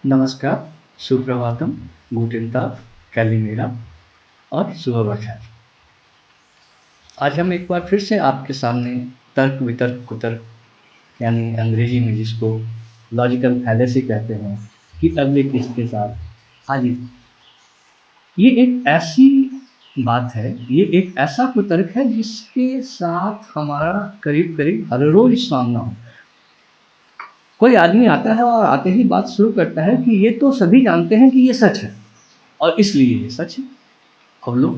नमस्कार, सुप्रभातम, गूटेन टाग, कैलिमेरा और सुबह बखैर। आज हम एक बार फिर से आपके सामने तर्क वितर्क कुतर्क यानी अंग्रेजी में जिसको लॉजिकल फैलेसी कहते हैं कि अगले किसके साथ हाजिर। ये एक ऐसी बात है, ये एक ऐसा कुतर्क है जिसके साथ हमारा करीब करीब हर रोज सामना होता है। कोई आदमी आता है और आते ही बात शुरू करता है कि ये तो सभी जानते हैं कि ये सच है और इसलिए ये सच है। अब लोग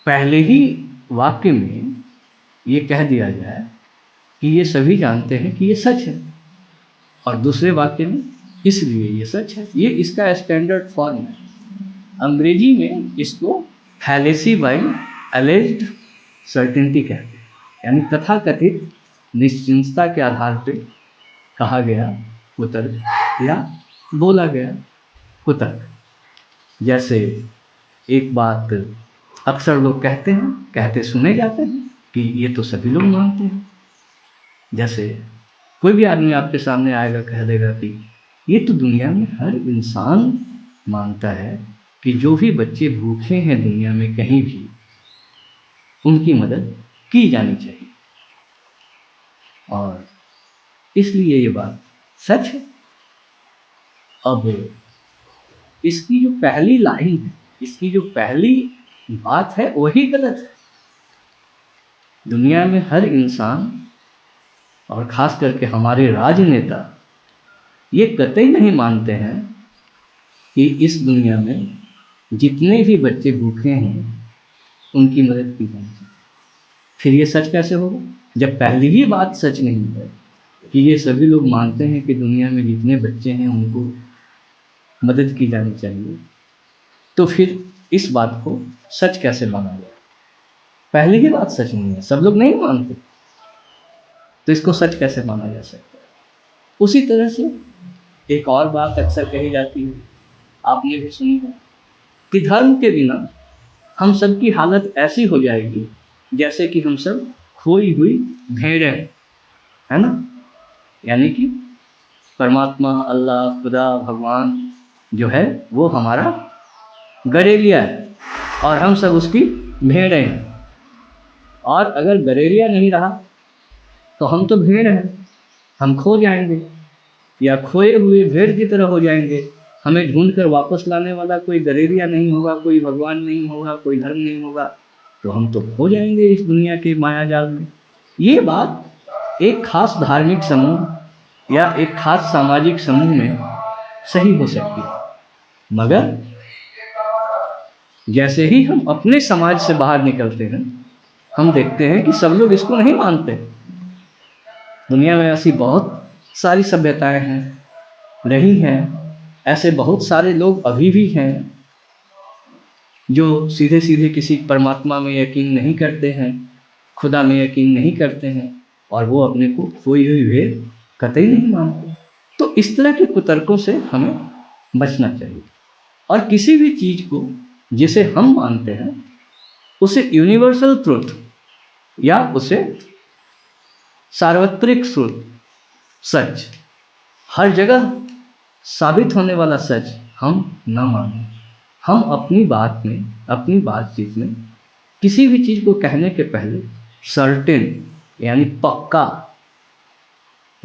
पहले ही वाक्य में ये कह दिया जाए कि ये सभी जानते हैं कि ये सच है और दूसरे वाक्य में इसलिए ये सच है। ये इसका स्टैंडर्ड फॉर्म है। अंग्रेजी में इसको फैलेसी बाय एलेज्ड सर्टेनिटी कहते हैं, यानी तथाकथित निश्चिंतता के आधार पर कहा गया कुतर्क या बोला गया कुतर्क। जैसे एक बात अक्सर लोग कहते हैं, कहते सुने जाते हैं कि ये तो सभी लोग मानते हैं। जैसे कोई भी आदमी आपके सामने आएगा, कह देगा कि ये तो दुनिया में हर इंसान मानता है कि जो भी बच्चे भूखे हैं दुनिया में कहीं भी, उनकी मदद की जानी चाहिए और इसलिए ये बात सच है। अब इसकी जो पहली लाइन है, इसकी जो पहली बात है वही गलत है। दुनिया में हर इंसान और ख़ास करके हमारे राजनेता ये कतई नहीं मानते हैं कि इस दुनिया में जितने भी बच्चे भूखे हैं उनकी मदद की जानी चाहिए। फिर ये सच कैसे होगा जब पहली ही बात सच नहीं है कि ये सभी लोग मानते हैं कि दुनिया में जितने बच्चे हैं उनको मदद की जानी चाहिए। तो फिर इस बात को सच कैसे माना जाए? पहली ही बात सच नहीं है, सब लोग नहीं मानते, तो इसको सच कैसे माना जा सकता है? उसी तरह से एक और बात अक्सर कही जाती है, आपने भी सुनी है, कि धर्म के बिना हम सब की हालत ऐसी हो जाएगी जैसे कि हम सब खोई हुई भेड़ें, है ना? यानी कि परमात्मा, अल्लाह, खुदा, भगवान जो है वो हमारा गडेरिया है और हम सब उसकी भेड़ें हैं। और अगर गडेरिया नहीं रहा तो हम तो भेड़ हैं, हम खो जाएंगे या खोए हुए भेड़ की तरह हो जाएंगे। हमें ढूंढ कर वापस लाने वाला कोई गडेरिया नहीं होगा, कोई भगवान नहीं होगा, कोई धर्म नहीं होगा, तो हम तो खो जाएंगे इस दुनिया के माया जाल में। ये बात एक खास धार्मिक समूह या एक खास सामाजिक समूह में सही हो सकती है, मगर जैसे ही हम अपने समाज से बाहर निकलते हैं हम देखते हैं कि सब लोग इसको नहीं मानते। दुनिया में ऐसी बहुत सारी सभ्यताएं हैं, रही हैं, ऐसे बहुत सारे लोग अभी भी हैं जो सीधे सीधे किसी परमात्मा में यकीन नहीं करते हैं, खुदा में यकीन नहीं करते हैं और वो अपने को खोई हुई भेड़ कतई नहीं मानते। तो इस तरह के कुतर्कों से हमें बचना चाहिए और किसी भी चीज़ को जिसे हम मानते हैं उसे यूनिवर्सल ट्रुथ या उसे सार्वत्रिक ट्रुथ, सच, हर जगह साबित होने वाला सच हम न मानें। हम अपनी बात में, अपनी बातचीत में किसी भी चीज़ को कहने के पहले सर्टेन यानी पक्का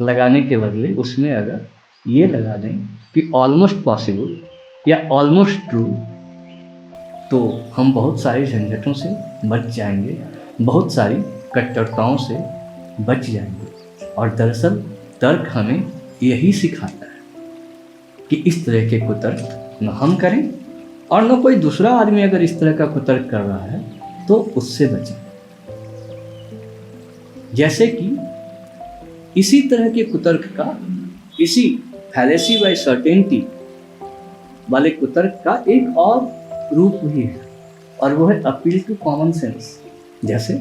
लगाने के बदले उसमें अगर ये लगा दें कि ऑलमोस्ट पॉसिबल या ऑलमोस्ट ट्रू, तो हम बहुत सारी झंझटों से बच जाएंगे, बहुत सारी कट्टरताओं से बच जाएंगे। और दरअसल तर्क हमें यही सिखाता है कि इस तरह के कुतर्क न हम करें और न कोई दूसरा आदमी अगर इस तरह का कुतर्क कर रहा है तो उससे बचें। जैसे कि इसी तरह के कुतर्क का, इसी फैलेसी बाय सर्टेनिटी वाले कुतर्क का एक और रूप भी है और वो है अपील टू कॉमन सेंस। जैसे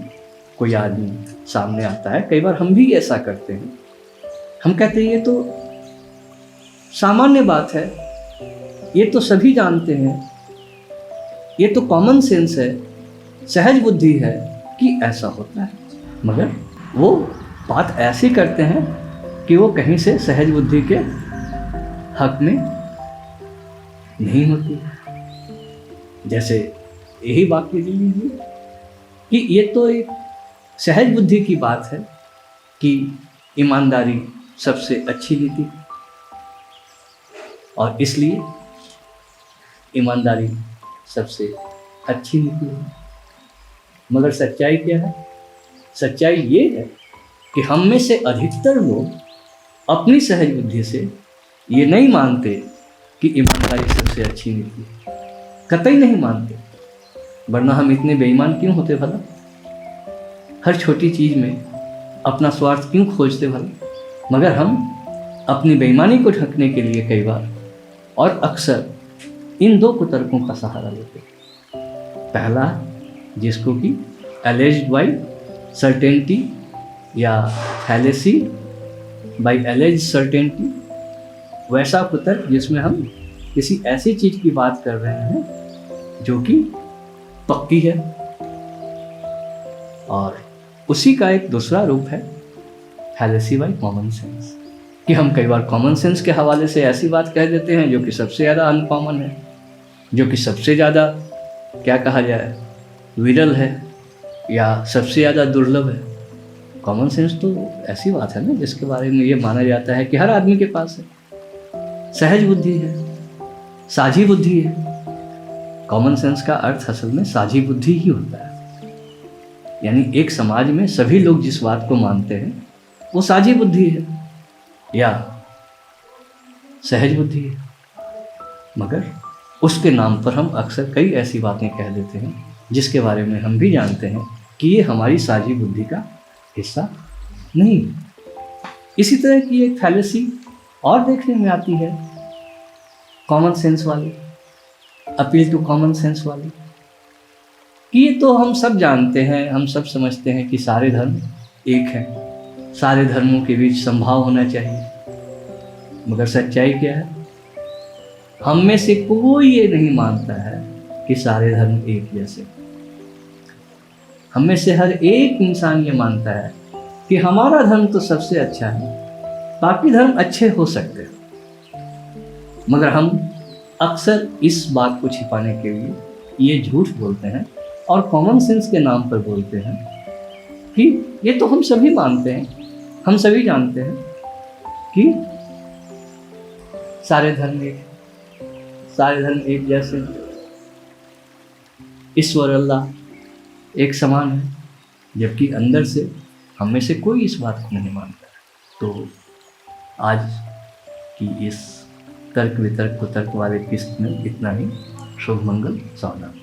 कोई आदमी सामने आता है, कई बार हम भी ऐसा करते हैं, हम कहते हैं ये तो सामान्य बात है, ये तो सभी जानते हैं, ये तो कॉमन सेंस है, सहज बुद्धि है कि ऐसा होता है। मगर वो बात ऐसी करते हैं कि वो कहीं से सहज बुद्धि के हक में नहीं होती। जैसे यही वाक्य ले लीजिए कि ये तो एक सहज बुद्धि की बात है कि ईमानदारी सबसे अच्छी नीति और इसलिए ईमानदारी सबसे अच्छी नीति है। मगर सच्चाई क्या है? सच्चाई ये है कि हम में से अधिकतर लोग अपनी सहज बुद्धि से ये नहीं मानते कि ईमानदारी सबसे अच्छी नीति है, कतई नहीं मानते। वरना हम इतने बेईमान क्यों होते भला? हर छोटी चीज़ में अपना स्वार्थ क्यों खोजते भला? मगर हम अपनी बेईमानी को ढकने के लिए कई बार और अक्सर इन दो कुतर्कों का सहारा लेते। पहला, जिसको कि एलेज्ड बाई सर्टेनिटी या फैलेसी बाई एलेज्ड सर्टेनिटी, वैसा कुतर्क जिसमें हम किसी ऐसी चीज़ की बात कर रहे हैं जो कि पक्की है। और उसी का एक दूसरा रूप है फैलेसी बाई कॉमन सेंस, कि हम कई बार कॉमन सेंस के हवाले से ऐसी बात कह देते हैं जो कि सबसे ज़्यादा अनकॉमन है, जो कि सबसे ज़्यादा क्या कहा जाए विरल है या सबसे ज़्यादा दुर्लभ है। कॉमन सेंस तो ऐसी बात है ना जिसके बारे में ये माना जाता है कि हर आदमी के पास है, सहज बुद्धि है, साझी बुद्धि है। कॉमन सेंस का अर्थ असल में साझी बुद्धि ही होता है, यानी एक समाज में सभी लोग जिस बात को मानते हैं वो साझी बुद्धि है या सहज बुद्धि है। मगर उसके नाम पर हम अक्सर कई ऐसी बातें कह देते हैं जिसके बारे में हम भी जानते हैं कि ये हमारी साझी बुद्धि का हिस्सा नहीं है। इसी तरह की एक फैलेसी और देखने में आती है, कॉमन सेंस वाली, अपील टू कॉमन सेंस वाली, कि ये तो हम सब जानते हैं, हम सब समझते हैं कि सारे धर्म एक हैं, सारे धर्मों के बीच संभाव होना चाहिए। मगर सच्चाई क्या है? हम में से कोई ये नहीं मानता है कि सारे धर्म एक जैसे। हम में से हर एक इंसान ये मानता है कि हमारा धर्म तो सबसे अच्छा है, बाकी धर्म अच्छे हो सकते हैं। मगर हम अक्सर इस बात को छिपाने के लिए ये झूठ बोलते हैं और कॉमन सेंस के नाम पर बोलते हैं कि ये तो हम सभी मानते हैं, हम सभी जानते हैं कि सारे धर्म एक जैसे, ईश्वर अल्लाह एक समान है, जबकि अंदर से हम में से कोई इस बात को नहीं मानता। तो आज की इस तर्क वितर्क कुतर्क वाले किस्त में इतना ही। शुभ मंगल, सावधान।